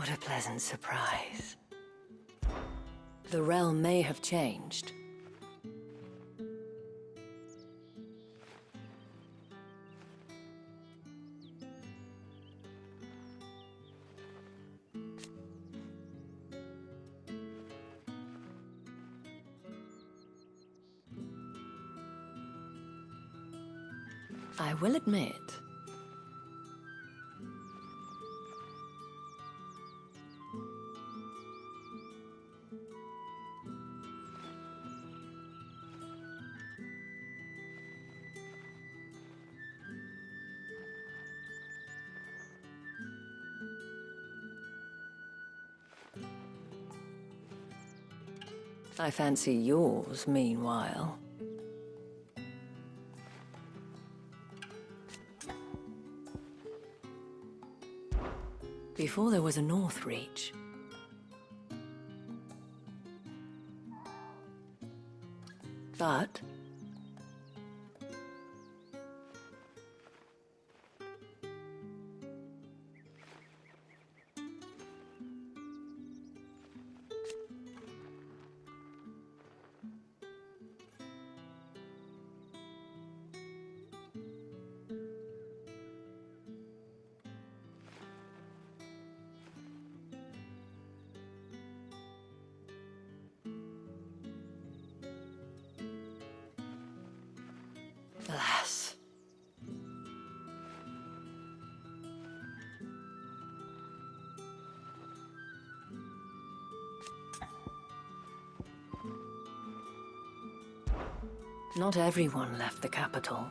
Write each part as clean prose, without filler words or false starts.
What a pleasant surprise. The realm may have changed. I will admit, I fancy yours, meanwhile. Before there was a North Reach. But alas. Not everyone left the capital.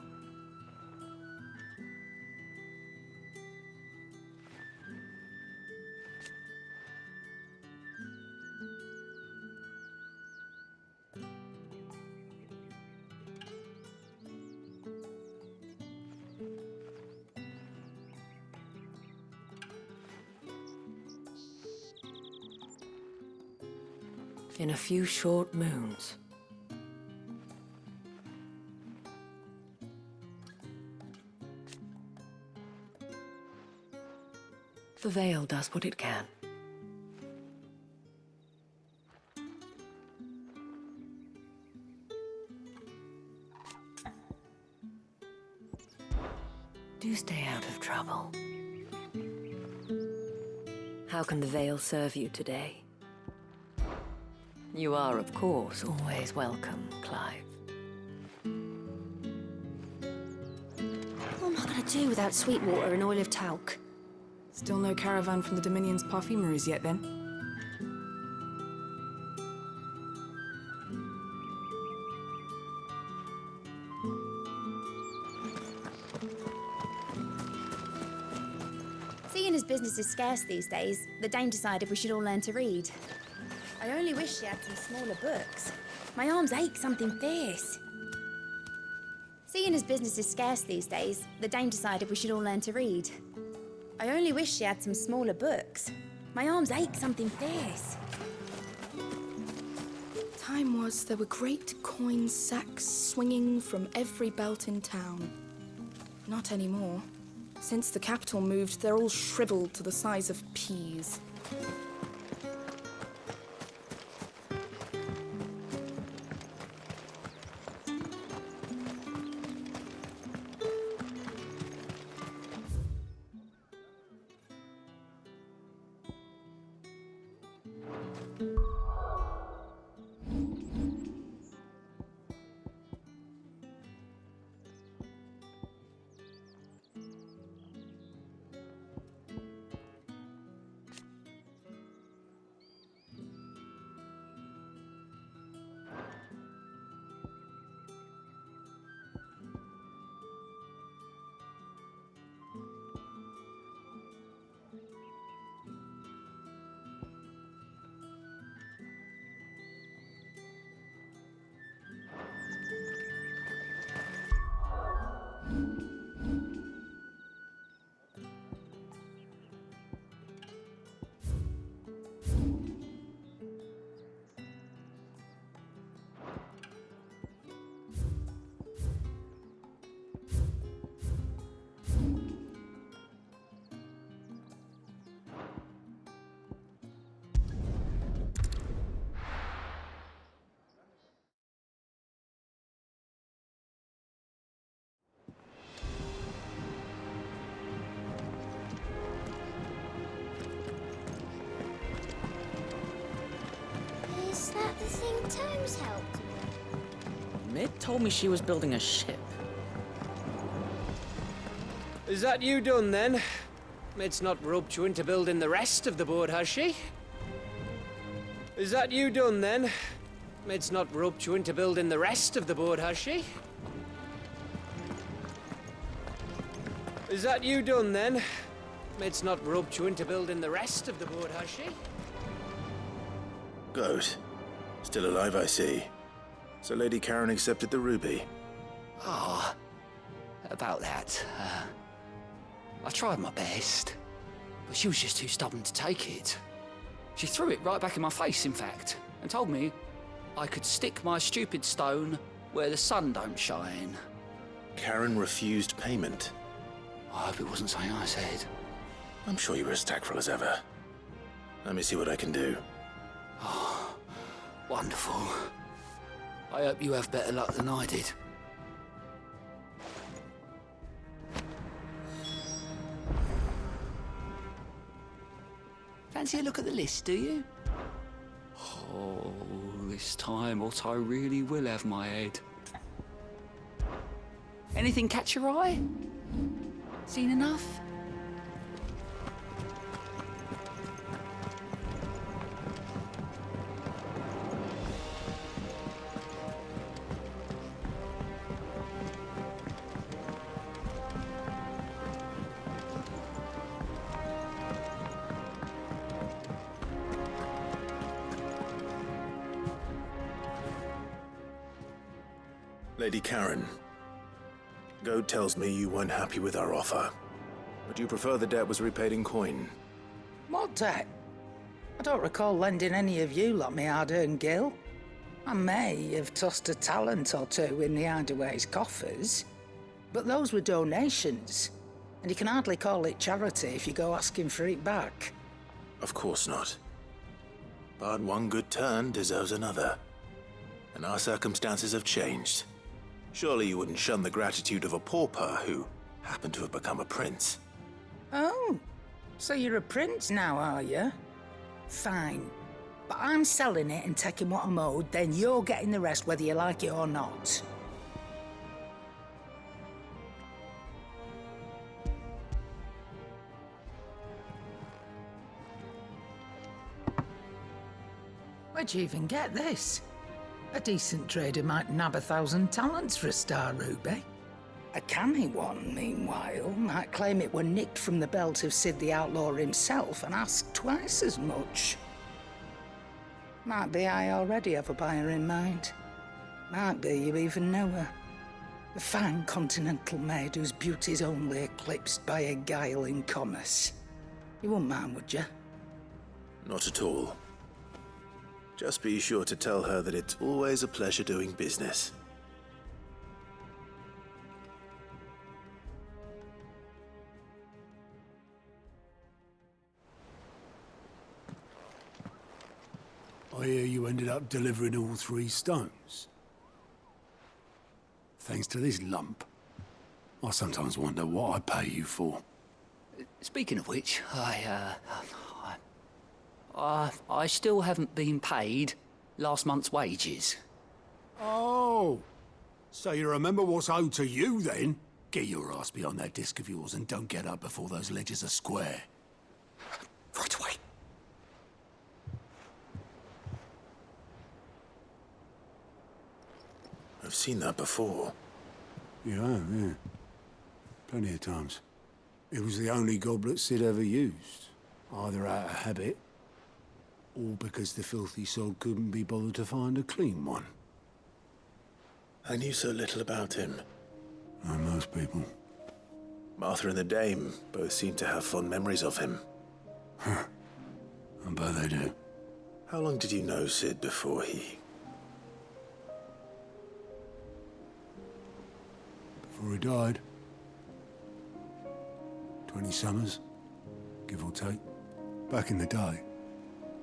In a few short moons. The Veil does what it can. Do stay out of trouble. How can the Veil serve you today? You are, of course, always welcome, Clive. What am I gonna do without Sweetwater and Oil of Talc? Still no caravan from the Dominion's perfumeries yet, then? Seeing as business is scarce these days, the Dame decided we should all learn to read. I only wish she had some smaller books. My arms ache something fierce. Seeing as business is scarce these days, the Dame decided we should all learn to read. I only wish she had some smaller books. My arms ache something fierce. Time was there were great coin sacks swinging from every belt in town. Not anymore. Since the capital moved, they're all shriveled to the size of peas. Mum's helped me. Mid told me she was building a ship. Is that you done then? Mid's not roped you into building the rest of the boat, has she? Is that you done then? Mid's not roped you into building the rest of the boat, has she? Is that you done then? Mid's not roped you into building the rest of the boat, has she? Goat. Still alive, I see. So Lady Karen accepted the ruby. Ah, about that. I tried my best, but she was just too stubborn to take it. She threw it right back in my face, in fact, and told me I could stick my stupid stone where the sun don't shine. Karen refused payment. I hope it wasn't something I said. I'm sure you were as tactful as ever. Let me see what I can do. Oh, wonderful. I hope you have better luck than I did. Fancy a look at the list, do you? Oh, this time Otto really will have my head. Anything catch your eye? Seen enough? Lady Karen, Goad tells me you weren't happy with our offer, but you prefer the debt was repaid in coin. What debt? I don't recall lending any of you like me hard-earned gil. I may have tossed a talent or two in the Hideaway's coffers, but those were donations, and you can hardly call it charity if you go asking for it back. Of course not. But one good turn deserves another, and our circumstances have changed. Surely you wouldn't shun the gratitude of a pauper who happened to have become a prince. Oh, so you're a prince now, are you? Fine. But I'm selling it and taking what I'm owed, then you're getting the rest whether you like it or not. Where'd you even get this? A decent trader might nab 1,000 talents for a star ruby. A canny one, meanwhile, might claim it were nicked from the belt of Sid the Outlaw himself and ask twice as much. Might be I already have a buyer in mind. Might be you even know her. A fine continental maid whose beauty's only eclipsed by a guile in commerce. You wouldn't mind, would you? Not at all. Just be sure to tell her that it's always a pleasure doing business. I hear you ended up delivering all 3 stones. Thanks to this lump. I sometimes wonder what I pay you for. Speaking of which, I still haven't been paid last month's wages. Oh, so you remember what's owed to you then? Get your ass behind that disc of yours and don't get up before those ledgers are square. Right away. I've seen that before. You have, yeah. Plenty of times. It was the only goblet Sid ever used. Either out of habit, or because the filthy sod couldn't be bothered to find a clean one. I knew so little about him. Like most people. Martha and the Dame both seem to have fond memories of him. I bet they do. How long did you know Sid before he... Before he died. 20 summers, give or take. Back in the day,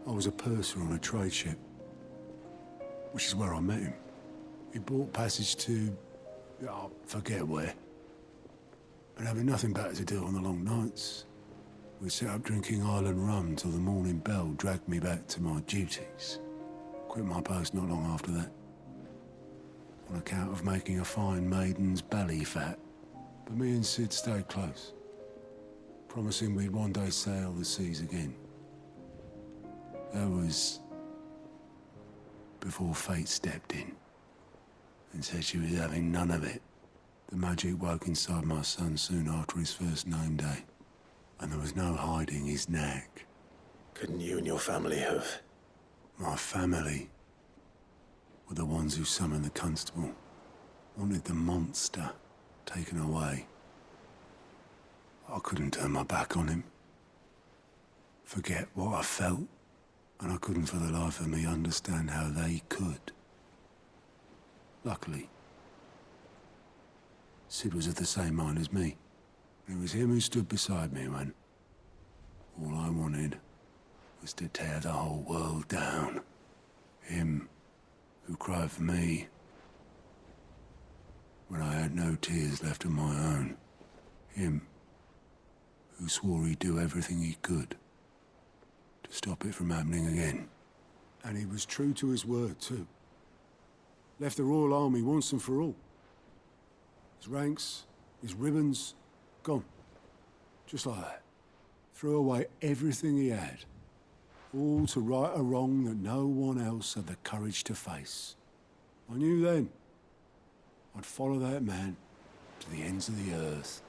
I was a purser on a trade ship, which is where I met him. He bought passage to... oh, forget where. And having nothing better to do on the long nights, we set up drinking island rum till the morning bell dragged me back to my duties. Quit my post not long after that. On account of making a fine maiden's belly fat. But me and Sid stayed close, promising we'd one day sail the seas again. That was before fate stepped in and said she was having none of it. The magic woke inside my son soon after his first name day, and there was no hiding his knack. Couldn't you and your family have? My family were the ones who summoned the constable, wanted the monster taken away. I couldn't turn my back on him, forget what I felt, and I couldn't for the life of me understand how they could. Luckily, Sid was of the same mind as me. It was him who stood beside me when all I wanted was to tear the whole world down. Him who cried for me when I had no tears left of my own. Him who swore he'd do everything he could to stop it from happening again. And he was true to his word, too. Left the Royal Army once and for all. His ranks, his ribbons, gone. Just like that. Threw away everything he had. All to right a wrong that no one else had the courage to face. I knew then I'd follow that man to the ends of the earth.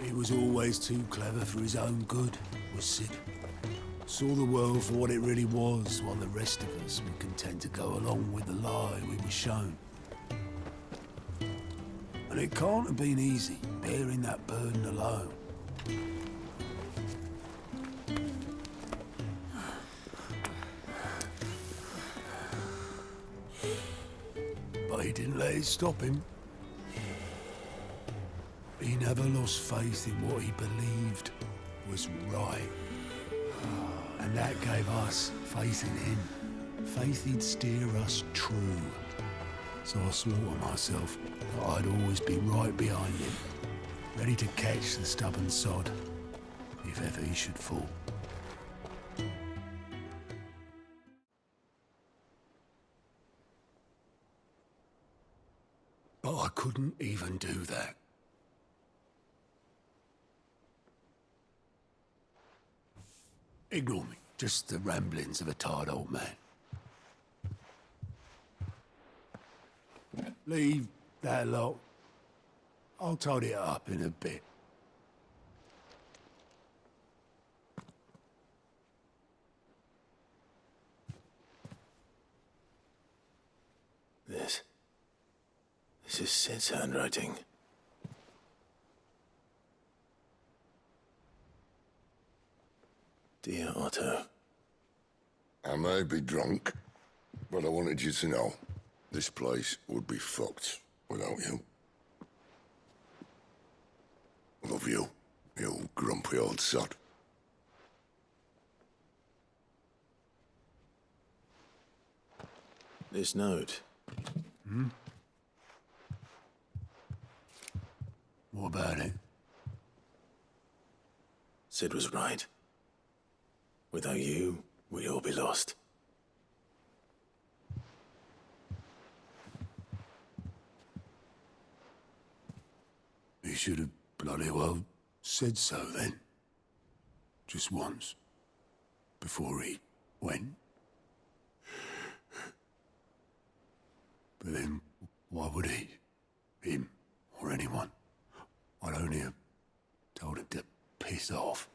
He was always too clever for his own good, was Sid. Saw the world for what it really was, while the rest of us were content to go along with the lie we were shown. And it can't have been easy, bearing that burden alone. But he didn't let it stop him. He never lost faith in what he believed was right. And that gave us faith in him. Faith he'd steer us true. So I swore to myself that I'd always be right behind him, ready to catch the stubborn sod, if ever he should fall. But I couldn't even do that. Ignore me. Just the ramblings of a tired old man. Leave that lot. I'll tidy it up in a bit. This is Sid's handwriting. Dear Otto. I may be drunk, but I wanted you to know this place would be fucked without you. Love you, you grumpy old sod. This note. What about it? Sid was right. Without you, we'd all be lost. He should have bloody well said so then. Just once. Before he went. But then, why would he? Him, or anyone? I'd only have told him to piss off.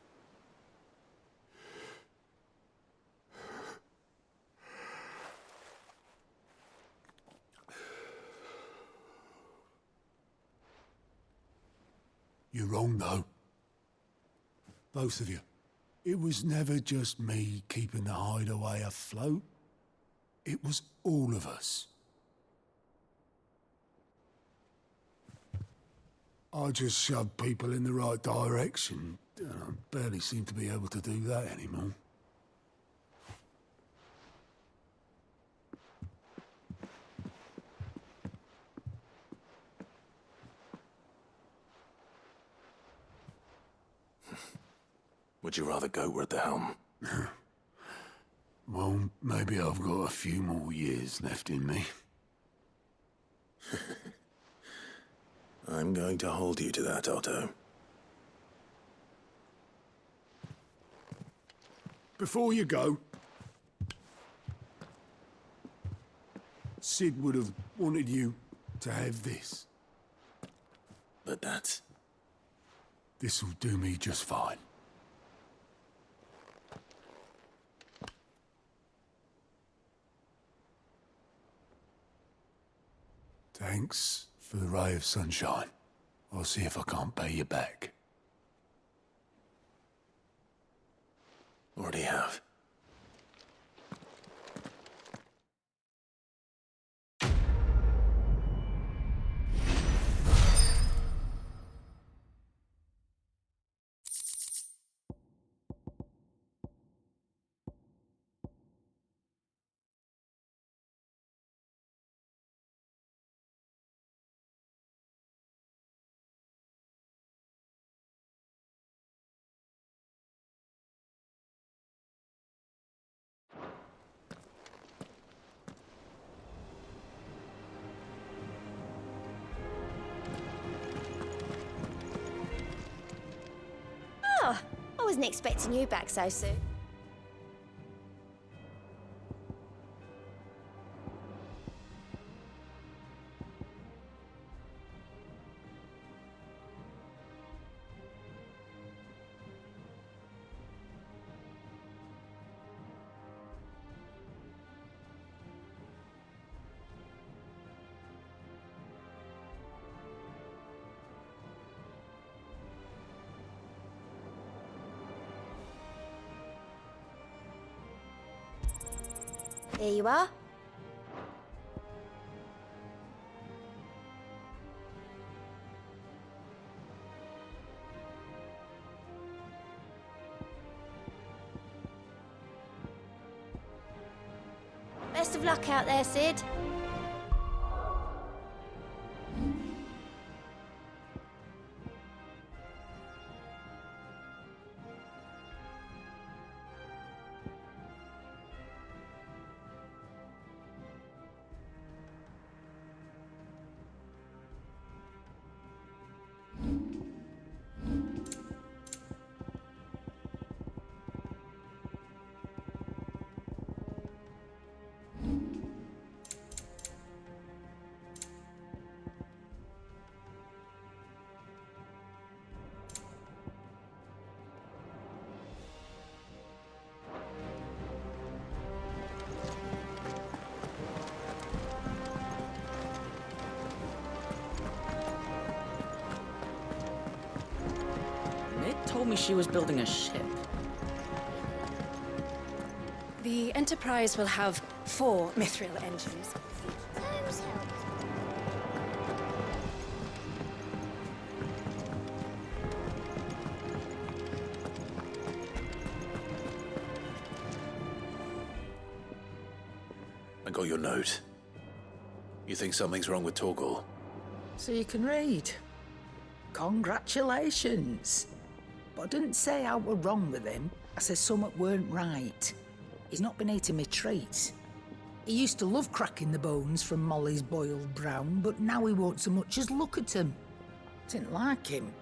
You're wrong, though. Both of you. It was never just me keeping the hideaway afloat. It was all of us. I just shoved people in the right direction, I barely seem to be able to do that anymore. Would you rather go at the helm? Well, maybe I've got a few more years left in me. I'm going to hold you to that, Otto. Before you go, Sid would have wanted you to have this. But that's... This'll do me just fine. Thanks for the ray of sunshine. I'll see if I can't pay you back. Already have. Oh, I wasn't expecting you back so soon. There you are. Best of luck out there, Sid. Told me she was building a ship. The Enterprise will have 4 mithril engines. I got your note. You think something's wrong with Torgal? So you can read. Congratulations. But I didn't say how we're wrong with him. I said something weren't right. He's not been eating me treats. He used to love cracking the bones from Molly's boiled brown, but now he won't so much as look at them. Didn't like him.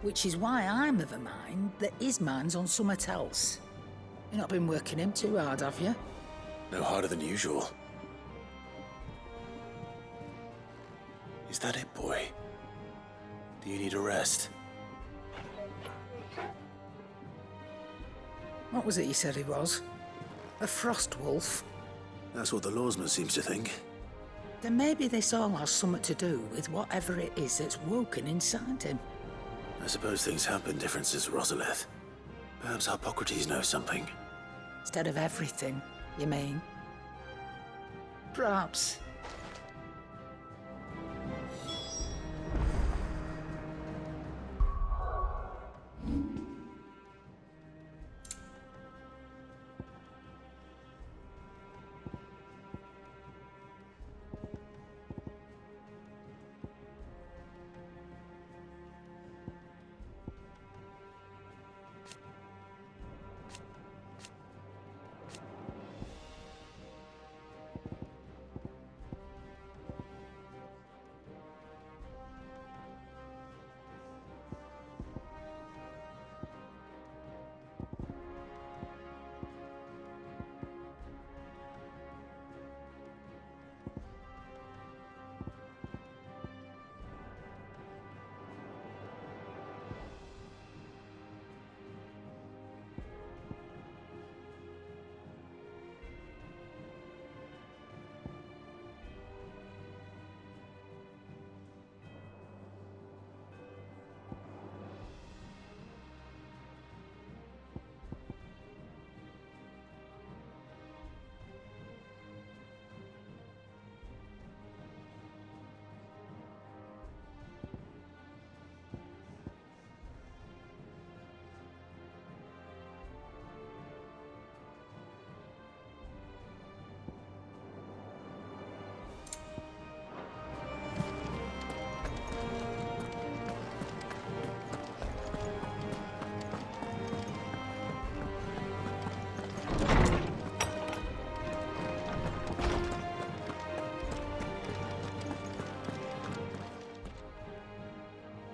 Which is why I'm of a mind that his mind's on something else. You've not been working him too hard, have you? No harder than usual. Is that it, boy? Do you need a rest? What was it he said he was? A frost wolf? That's what the lawsman seems to think. Then maybe this all has something to do with whatever it is that's woken inside him. I suppose things have been different since Rosalith. Perhaps Hippocrates knows something. Instead of everything, you mean? Perhaps.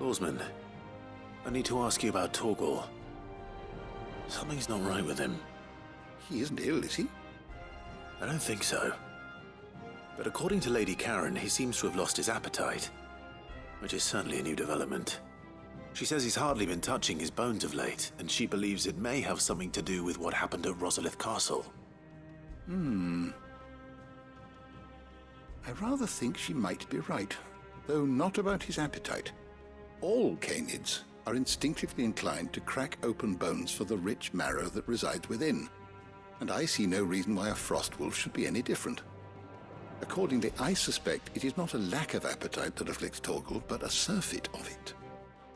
Lawsman, I need to ask you about Torgal. Something's not right with him. He isn't ill, is he? I don't think so. But according to Lady Karen, he seems to have lost his appetite, which is certainly a new development. She says he's hardly been touching his bones of late, and she believes it may have something to do with what happened at Rosalith Castle. I rather think she might be right, though not about his appetite. All canids are instinctively inclined to crack open bones for the rich marrow that resides within, and I see no reason why a frost wolf should be any different. Accordingly, I suspect it is not a lack of appetite that afflicts Torgal, but a surfeit of it.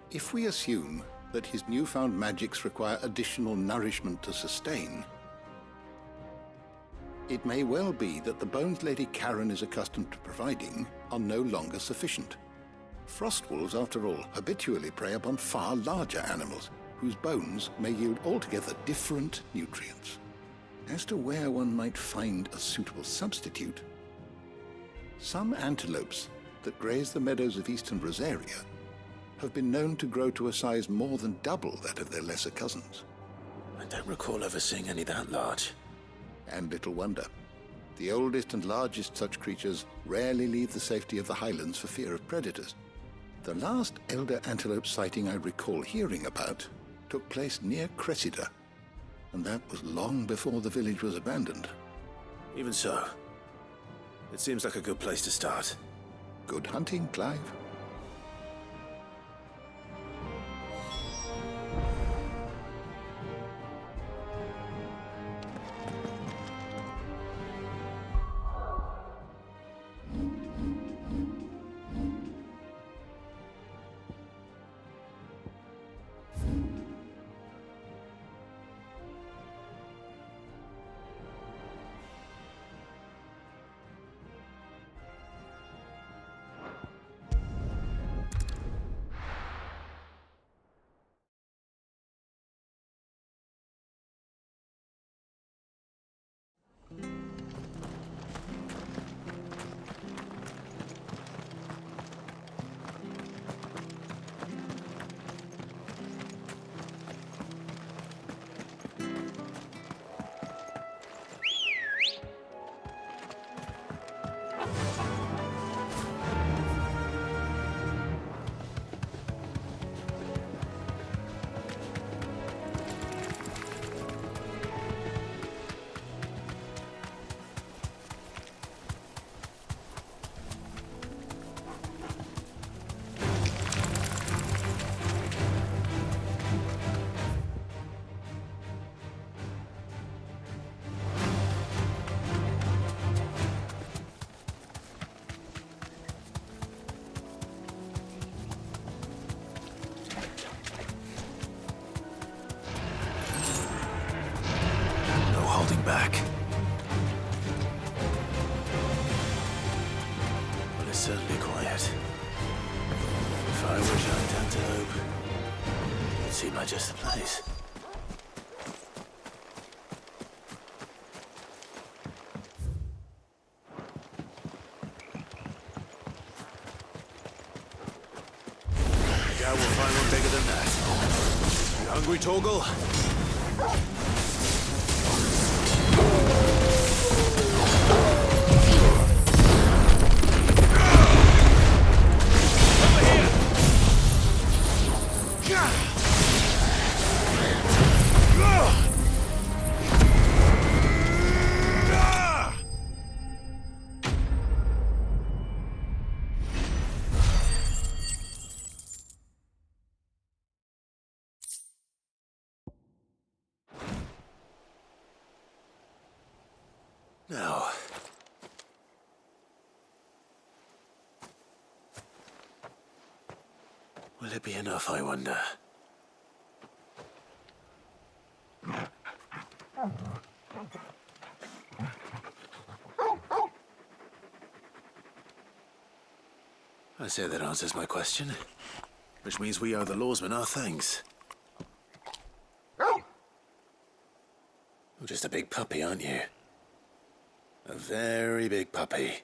If we assume that his newfound magics require additional nourishment to sustain, it may well be that the bones Lady Karen is accustomed to providing are no longer sufficient. Frost wolves, after all, habitually prey upon far larger animals, whose bones may yield altogether different nutrients. As to where one might find a suitable substitute, some antelopes that graze the meadows of eastern Rosaria have been known to grow to a size more than double that of their lesser cousins. I don't recall ever seeing any that large. And little wonder. The oldest and largest such creatures rarely leave the safety of the highlands for fear of predators. The last elder antelope sighting I recall hearing about took place near Cressida, and that was long before the village was abandoned. Even so, it seems like a good place to start. Good hunting, Clive. Back. Well, it's certainly quiet. If I were a giant antelope, it seemed like just the place. I doubt we'll find one bigger than that. You hungry, Torgal? Now, will it be enough, I wonder? I say that answers my question, which means we owe the Lawsman our thanks. You're just a big puppy, aren't you? A very big puppy.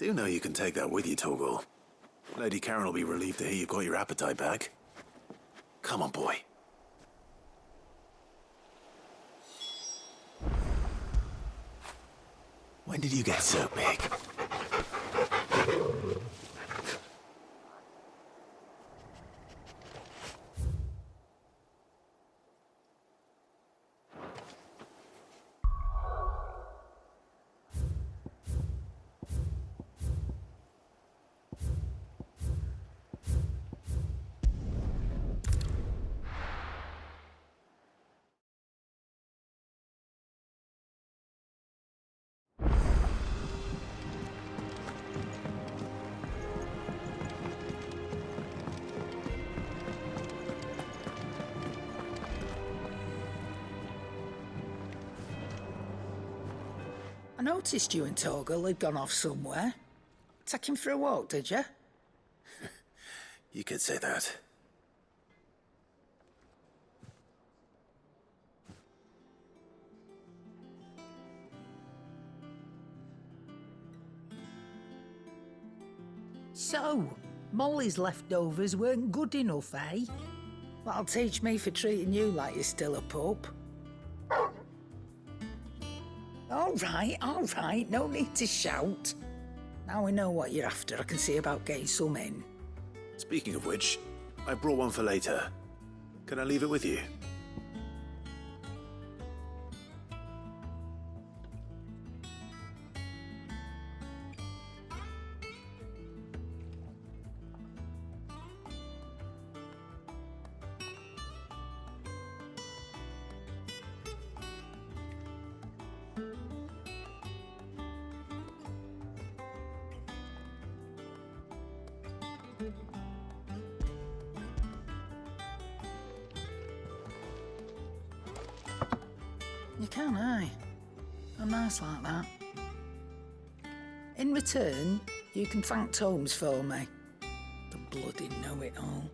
do know you can take that with you, Torgal. Lady Karen will be relieved to hear you've got your appetite back. Come on, boy. When did you get so big? I noticed you and Torgal had gone off somewhere. Take him for a walk, did you? You could say that. So, Molly's leftovers weren't good enough, eh? That'll teach me for treating you like you're still a pup. All right, no need to shout. Now we know what you're after, I can see about getting some in. Speaking of which, I brought one for later. Can I leave it with you? You can, aye. I'm nice like that. In return, you can thank Tomes for me. The bloody know-it-all.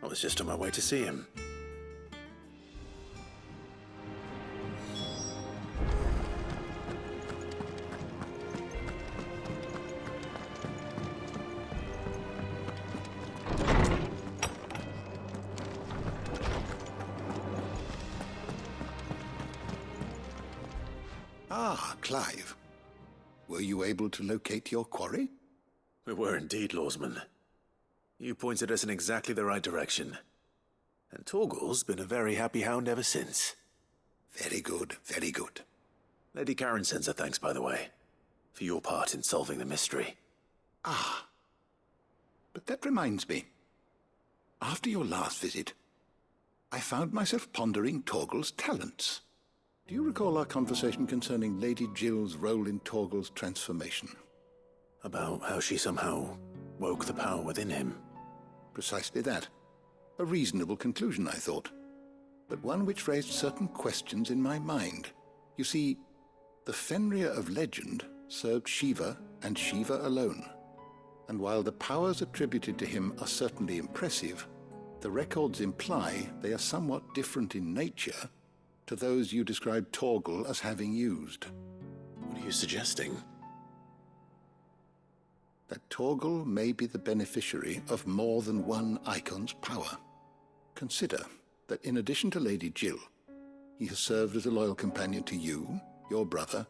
I was just on my way to see him. Ah, Clive. Were you able to locate your quarry? We were indeed, Lawsman. You pointed us in exactly the right direction. And Torgal's been a very happy hound ever since. Very good, very good. Lady Karen sends her thanks, by the way, for your part in solving the mystery. Ah. But that reminds me. After your last visit, I found myself pondering Torgal's talents. Do you recall our conversation concerning Lady Jill's role in Torgal's transformation? About how she somehow woke the power within him. Precisely that. A reasonable conclusion, I thought, but one which raised certain questions in my mind. You see, the Fenrir of legend served Shiva and Shiva alone, and while the powers attributed to him are certainly impressive, the records imply they are somewhat different in nature to those you described Torgal as having used. What are you suggesting? That Torgal may be the beneficiary of more than one icon's power. Consider that in addition to Lady Jill, he has served as a loyal companion to you, your brother,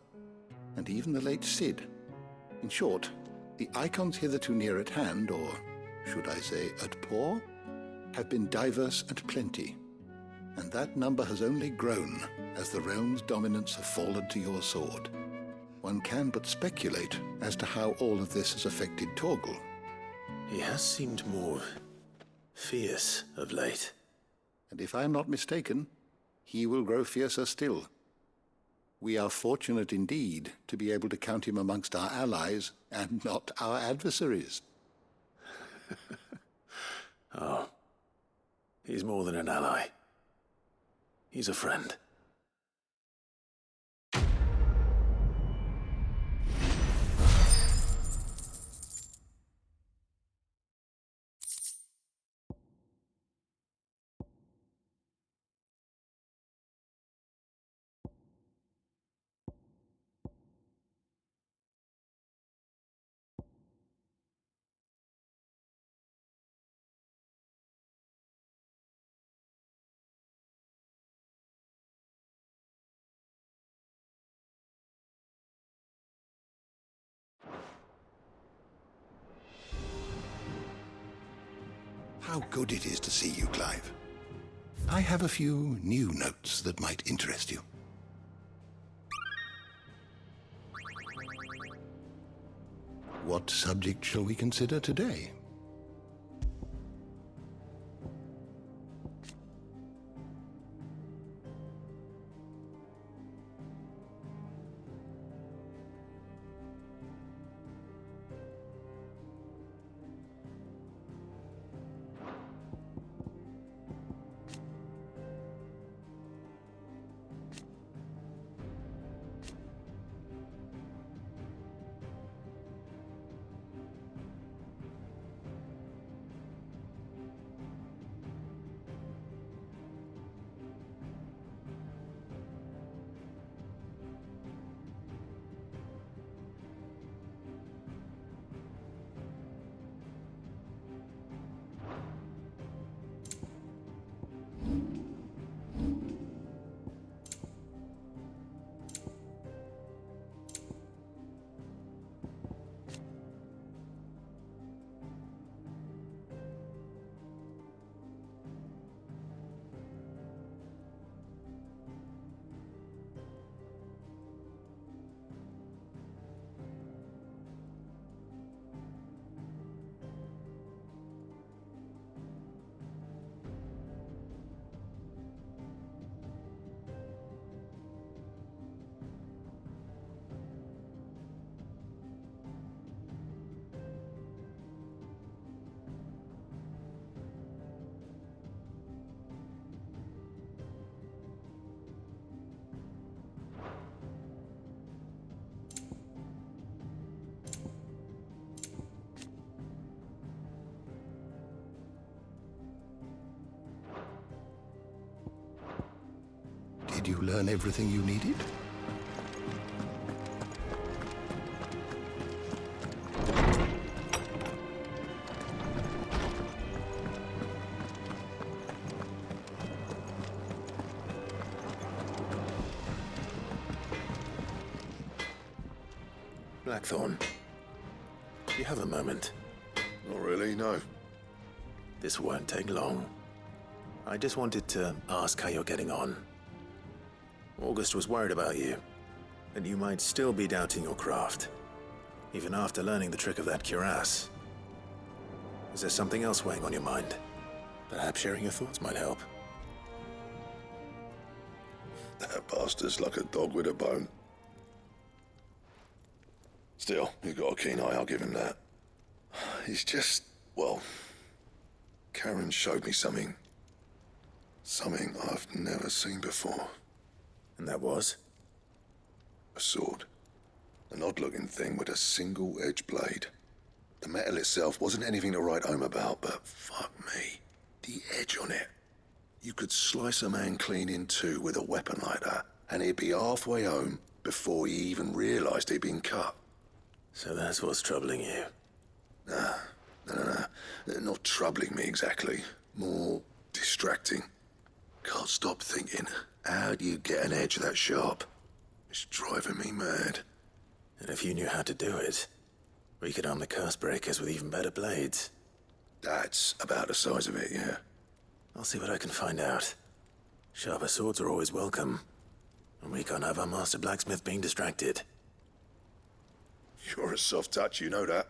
and even the late Cid. In short, the icons hitherto near at hand, or should I say at paw, have been diverse and plenty, and that number has only grown as the realm's dominance have fallen to your sword. One can but speculate as to how all of this has affected Torgal. He has seemed more fierce of late. And if I am not mistaken, he will grow fiercer still. We are fortunate indeed to be able to count him amongst our allies and not our adversaries. Oh, he's more than an ally. He's a friend. how good it is to see you, Clive. I have a few new notes that might interest you. What subject shall we consider today? Did you learn everything you needed? Blackthorn, do you have a moment? Not really, no. This won't take long. I just wanted to ask how you're getting on. August was worried about you, that you might still be doubting your craft, even after learning the trick of that cuirass. Is there something else weighing on your mind? Perhaps sharing your thoughts might help. That bastard's like a dog with a bone. Still, you've got a keen eye, I'll give him that. He's just, well, Karen showed me something. Something I've never seen before. And that was? A sword. An odd-looking thing with a single-edged blade. The metal itself wasn't anything to write home about, but fuck me. The edge on it. You could slice a man clean in two with a weapon like that, and he'd be halfway home before he even realized he'd been cut. So that's what's troubling you? Nah, no. Not troubling me exactly. More distracting. Can't stop thinking, how do you get an edge that sharp? It's driving me mad. And if you knew how to do it, we could arm the curse breakers with even better blades. That's about the size of it, yeah. I'll see what I can find out. Sharper swords are always welcome. And we can't have our master blacksmith being distracted. You're a soft touch, you know that.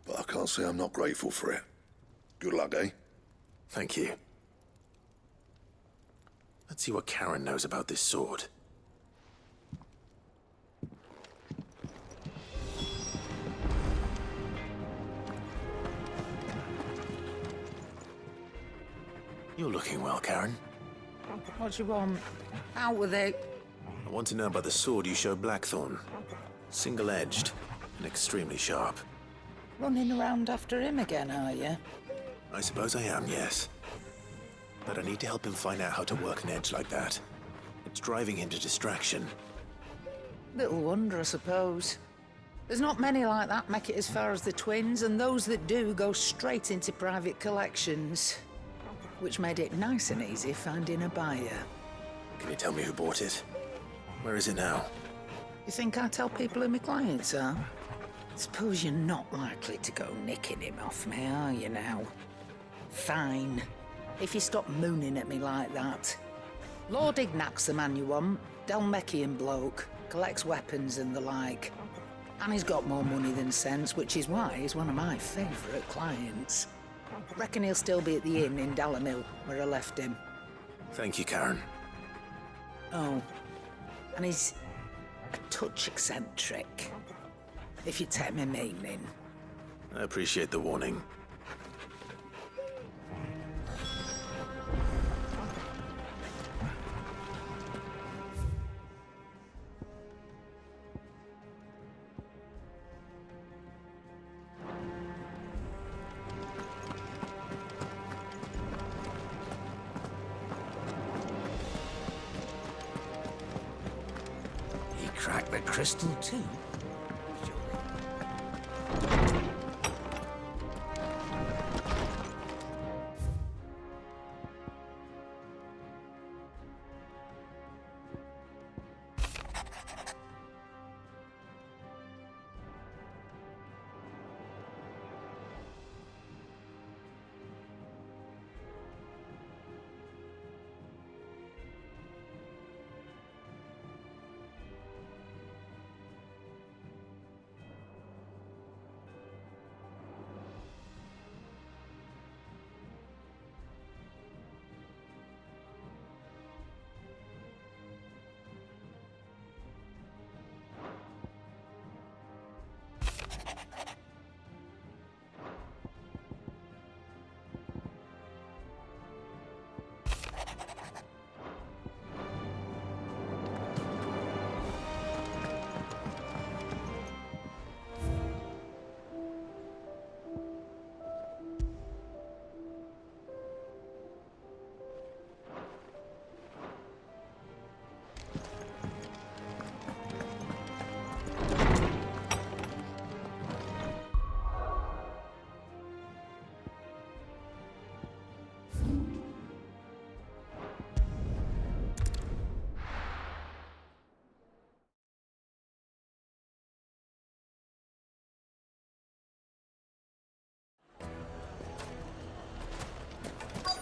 But I can't say I'm not grateful for it. Good luck, eh? Thank you. Let's see what Karen knows about this sword. You're looking well, Karen. What do you want? Out with it. I want to know about the sword you showed Blackthorn. Single-edged and extremely sharp. Running around after him again, are you? I suppose I am, yes. But I need to help him find out how to work an edge like that. It's driving him to distraction. Little wonder, I suppose. There's not many like that make it as far as the twins, and those that do go straight into private collections. Which made it nice and easy finding a buyer. Can you tell me who bought it? Where is it now? You think I tell people who my clients are? Suppose you're not likely to go nicking him off me, are you now? Fine. If you stop mooning at me like that. Lord Ignac's the man you want. Dalmekian bloke. Collects weapons and the like. And he's got more money than sense, which is why he's one of my favourite clients. Reckon he'll still be at the inn in Dalamil, where I left him. Thank you, Karen. Oh. And he's a touch eccentric. If you take my meaning. I appreciate the warning. He cracked the crystal too.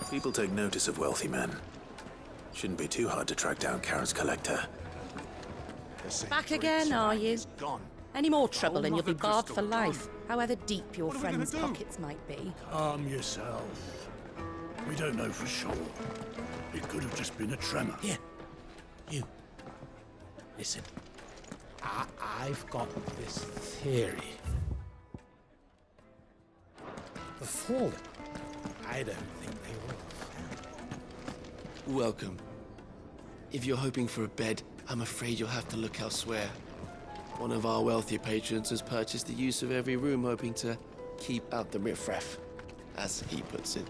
People take notice of wealthy men. Shouldn't be too hard to track down Karen's collector. Back again, are you? Any more trouble and you'll be barred for life, however deep your friend's pockets might be. Calm yourself. We don't know for sure. It could have just been a tremor. Here. You. Listen. I've got this theory. The Fallen. I don't think they will. Welcome. If you're hoping for a bed, I'm afraid you'll have to look elsewhere. One of our wealthier patrons has purchased the use of every room, hoping to keep out the riffraff, as he puts it.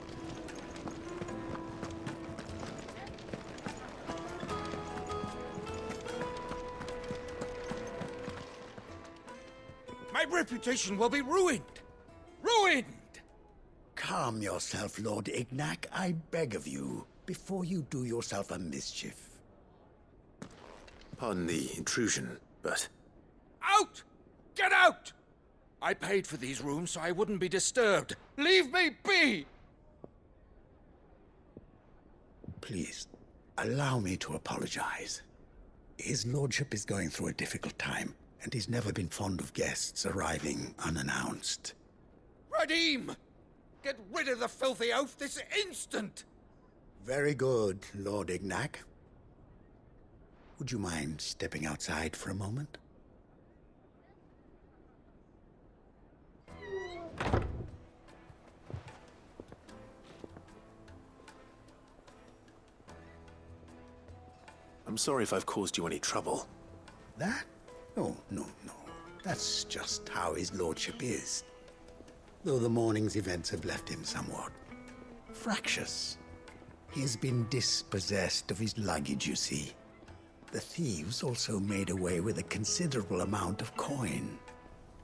My reputation will be ruined! Ruined! Calm yourself, Lord Ignac, I beg of you, before you do yourself a mischief. Pardon the intrusion, but... Out! Get out! I paid for these rooms so I wouldn't be disturbed. Leave me be! Please, allow me to apologize. His lordship is going through a difficult time, and he's never been fond of guests arriving unannounced. Radim! Get rid of the filthy oaf this instant! Very good, Lord Ignac. Would you mind stepping outside for a moment? I'm sorry if I've caused you any trouble. That? Oh, no. That's just how his lordship is. Though the morning's events have left him somewhat fractious. He has been dispossessed of his luggage, you see. The thieves also made away with a considerable amount of coin.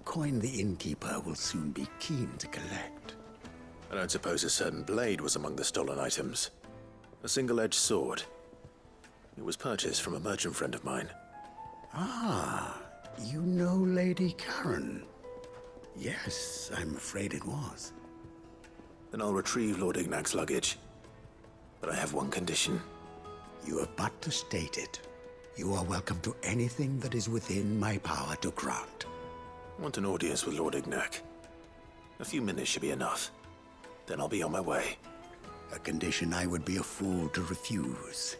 Coin the innkeeper will soon be keen to collect. I don't suppose a certain blade was among the stolen items. A single-edged sword. It was purchased from a merchant friend of mine. Ah, you know Lady Karen. Yes, I'm afraid it was. Then I'll retrieve Lord Ignac's luggage. But I have one condition. You have but to state it. You are welcome to anything that is within my power to grant. I want an audience with Lord Ignac. A few minutes should be enough. Then I'll be on my way. A condition I would be a fool to refuse.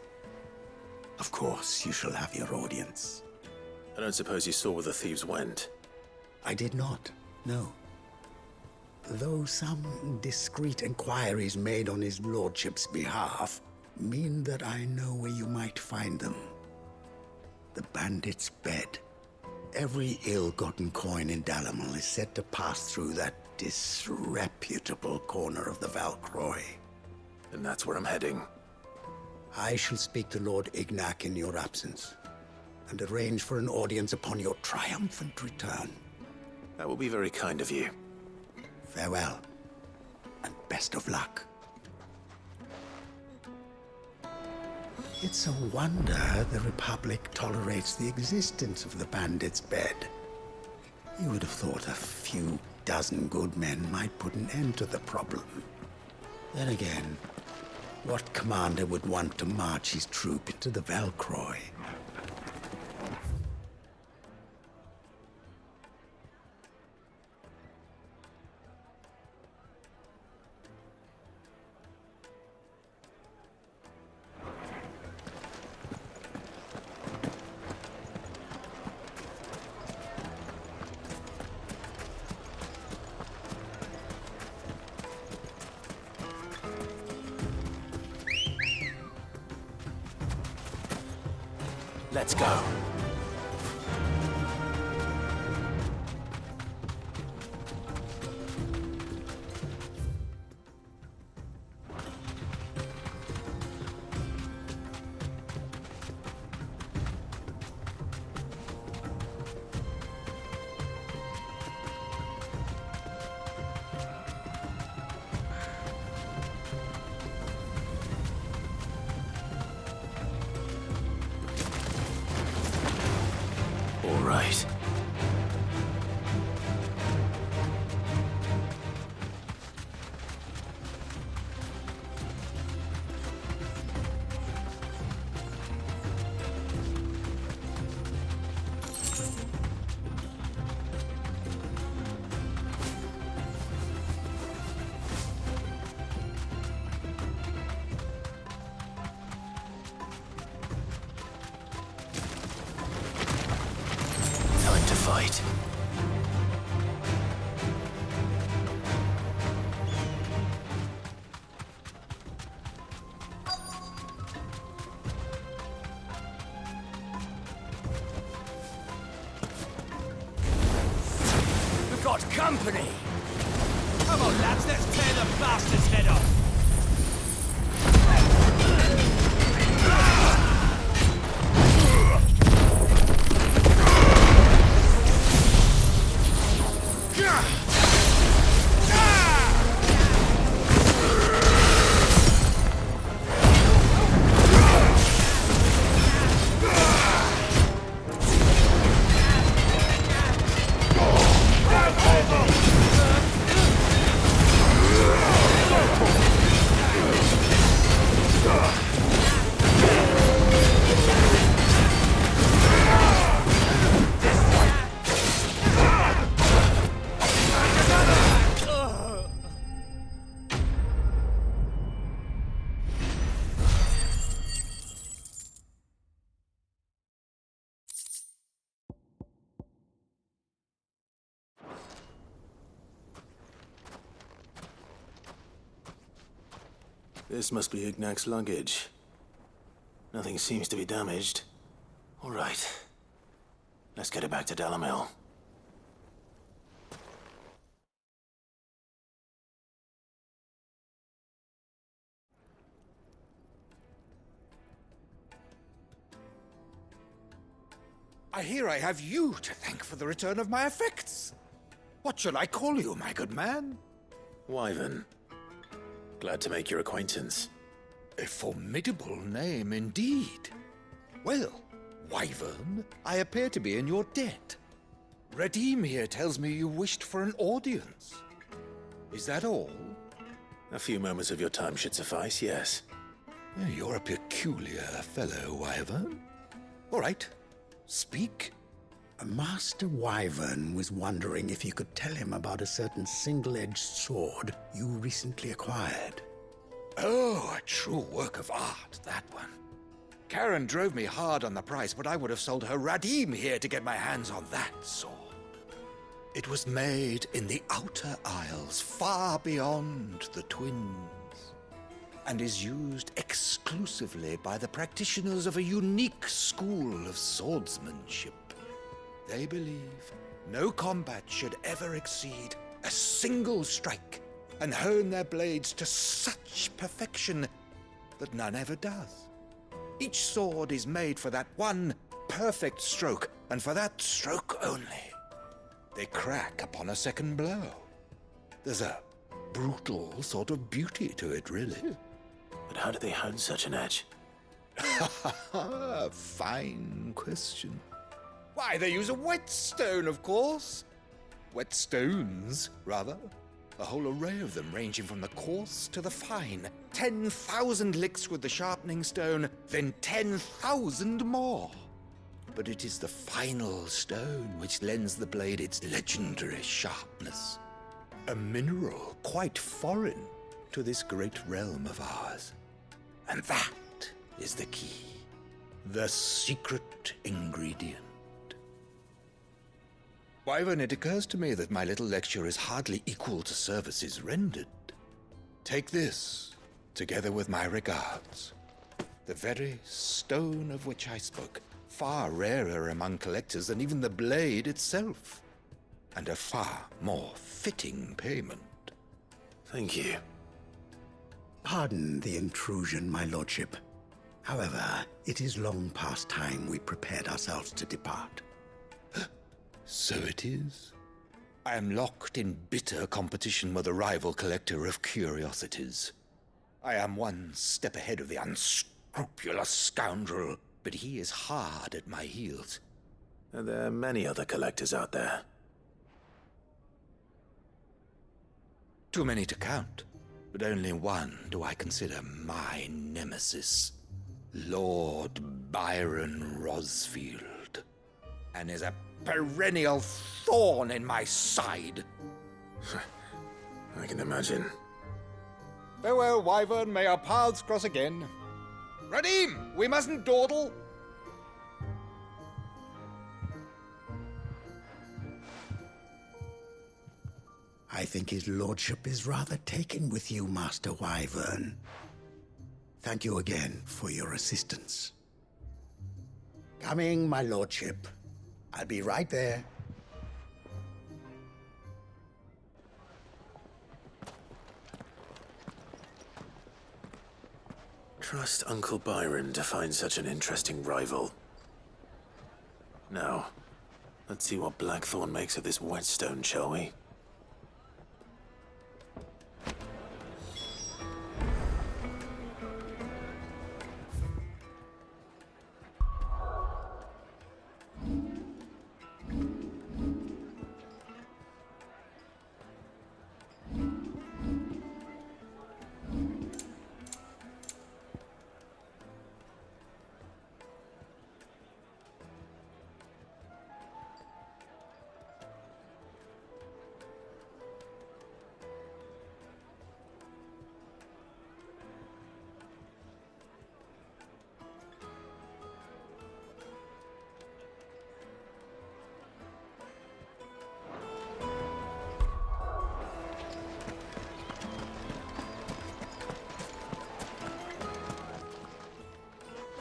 Of course, you shall have your audience. I don't suppose you saw where the thieves went? I did not, no. Though some discreet inquiries made on his lordship's behalf mean that I know where you might find them. The bandit's bed. Every ill-gotten coin in Dalamil is said to pass through that disreputable corner of the Valcroy. And that's where I'm heading. I shall speak to Lord Ignac in your absence, and arrange for an audience upon your triumphant return. That will be very kind of you. Farewell, and best of luck. It's a wonder the Republic tolerates the existence of the bandit's bed. You would have thought a few dozen good men might put an end to the problem. Then again, what commander would want to march his troop into the Valcroy? Let's go. All right. Time to fight. We've got company! Come on, lads, let's tear the bastard's head off! This must be Ignac's luggage. Nothing seems to be damaged. All right. Let's get it back to Dalamil. I hear I have you to thank for the return of my effects. What shall I call you, my good man? Wyvern. Glad to make your acquaintance. A formidable name indeed. Well, Wyvern, I appear to be in your debt. Redeem here tells me you wished for an audience. Is that all? A few moments of your time should suffice, yes. You're a peculiar fellow, Wyvern. All right, speak. Master Wyvern was wondering if you could tell him about a certain single-edged sword you recently acquired. Oh, a true work of art, that one. Karen drove me hard on the price, but I would have sold her Radim here to get my hands on that sword. It was made in the Outer Isles, far beyond the Twins, and is used exclusively by the practitioners of a unique school of swordsmanship. They believe no combat should ever exceed a single strike, and hone their blades to such perfection that none ever does. Each sword is made for that one perfect stroke, and for that stroke only. They crack upon a second blow. There's a brutal sort of beauty to it, really. But how do they hone such an edge? Fine question. Why, they use a whetstone, of course. Whetstones, rather. A whole array of them, ranging from the coarse to the fine. 10,000 licks with the sharpening stone, then 10,000 more. But it is the final stone which lends the blade its legendary sharpness. A mineral quite foreign to this great realm of ours. And that is the key. The secret ingredient. Wyvern, it occurs to me that my little lecture is hardly equal to services rendered. Take this, together with my regards. The very stone of which I spoke, far rarer among collectors than even the blade itself, and a far more fitting payment. Thank you. Pardon the intrusion, my lordship. However, it is long past time we prepared ourselves to depart. So it is. I am locked in bitter competition with a rival collector of curiosities. I am one step ahead of the unscrupulous scoundrel, but he is hard at my heels. Are there many other collectors out there? Too many to count, but only one do I consider my nemesis. Lord Byron Rosfield. And is a perennial thorn in my side. I can imagine. Farewell, Wyvern. May our paths cross again. Radim, we mustn't dawdle. I think his lordship is rather taken with you, Master Wyvern. Thank you again for your assistance. Coming, my lordship. I'll be right there. Trust Uncle Byron to find such an interesting rival. Now, let's see what Blackthorn makes of this whetstone, shall we?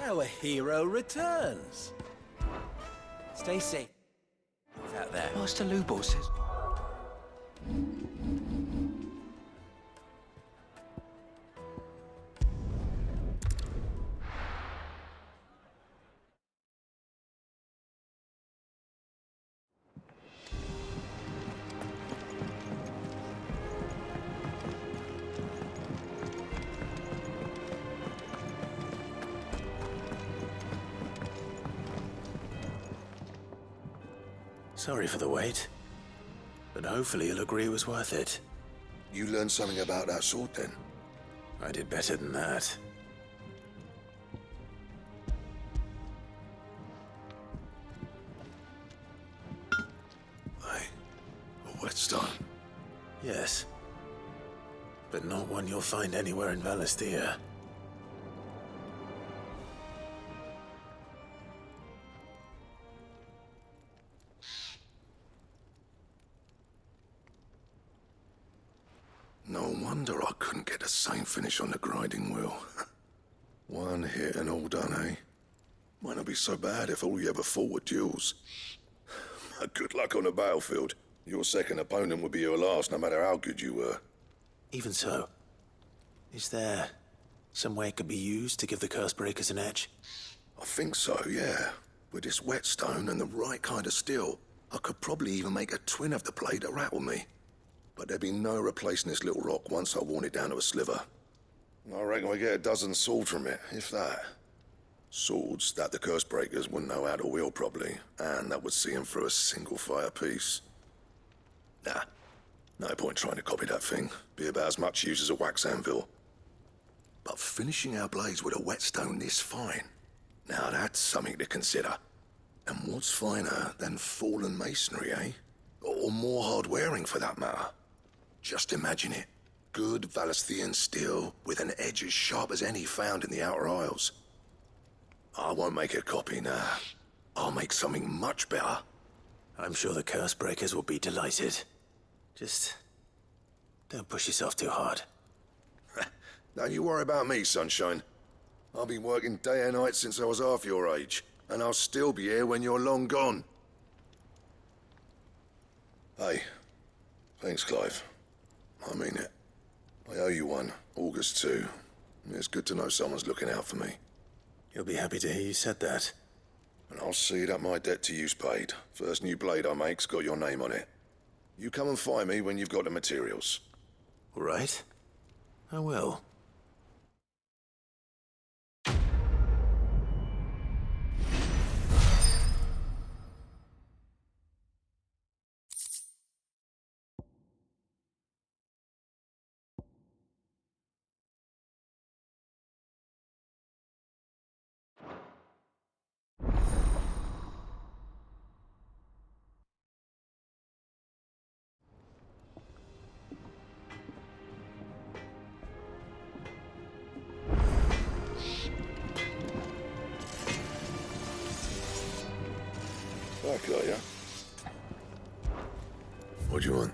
Our hero returns. Stay safe. He's out there. Master Lubo says... Sorry for the wait, but hopefully you'll agree it was worth it. You learned something about that sword then? I did better than that. Hey, a whetstone? Yes. But not one you'll find anywhere in Valisthea. No wonder I couldn't get the same finish on the grinding wheel. One hit and all done, eh? Might not be so bad if all you ever fought were duels. Good luck on the battlefield. Your second opponent would be your last, no matter how good you were. Even so, is there some way it could be used to give the Cursebreakers an edge? I think so, yeah. With this whetstone and the right kind of steel, I could probably even make a twin of the blade that rattled me. But there'd be no replacing this little rock once I worn it down to a sliver. I reckon we get a dozen swords from it, if that. Swords that the Cursebreakers wouldn't know how to wield properly, and that would see them through a single fire piece. Nah, no point trying to copy that thing. Be about as much use as a wax anvil. But finishing our blades with a whetstone this fine, now that's something to consider. And what's finer than fallen masonry, eh? Or more hard-wearing, for that matter. Just imagine it. Good Valisthean steel with an edge as sharp as any found in the Outer Isles. I won't make a copy now. I'll make something much better. I'm sure the Cursebreakers will be delighted. Just don't push yourself too hard. Don't you worry about me, sunshine. I've been working day and night since I was half your age, and I'll still be here when you're long gone. Hey, thanks, Clive. I mean it. I owe you one, August too. It's good to know someone's looking out for me. You'll be happy to hear you said that. And I'll see that my debt to you's paid. First new blade I make's got your name on it. You come and find me when you've got the materials. All right. I will. Back, are ya? What do you want?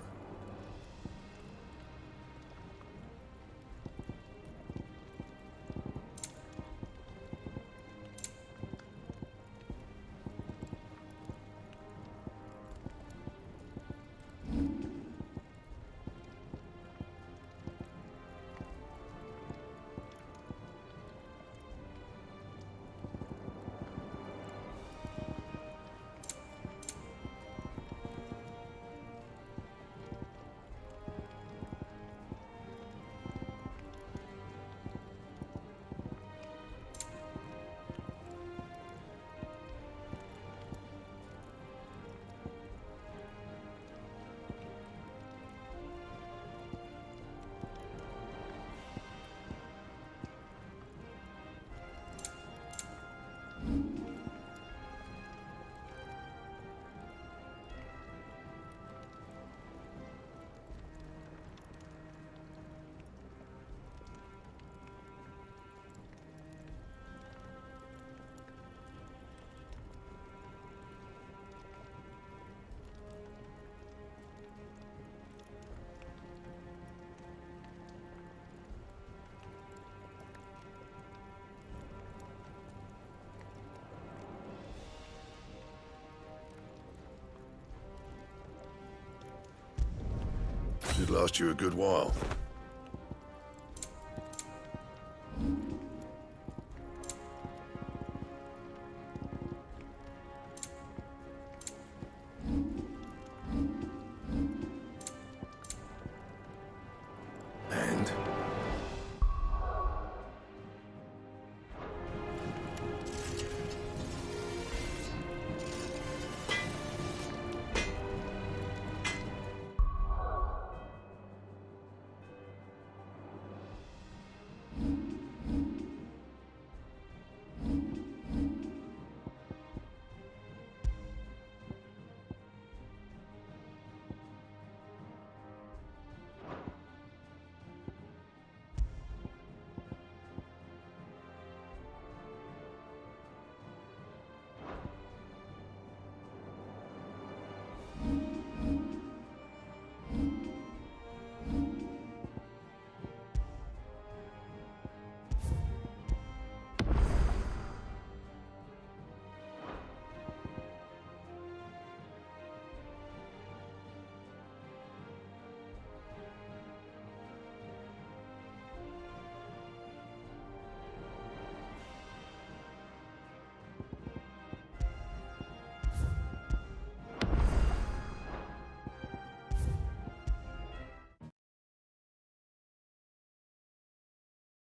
Should last you a good while.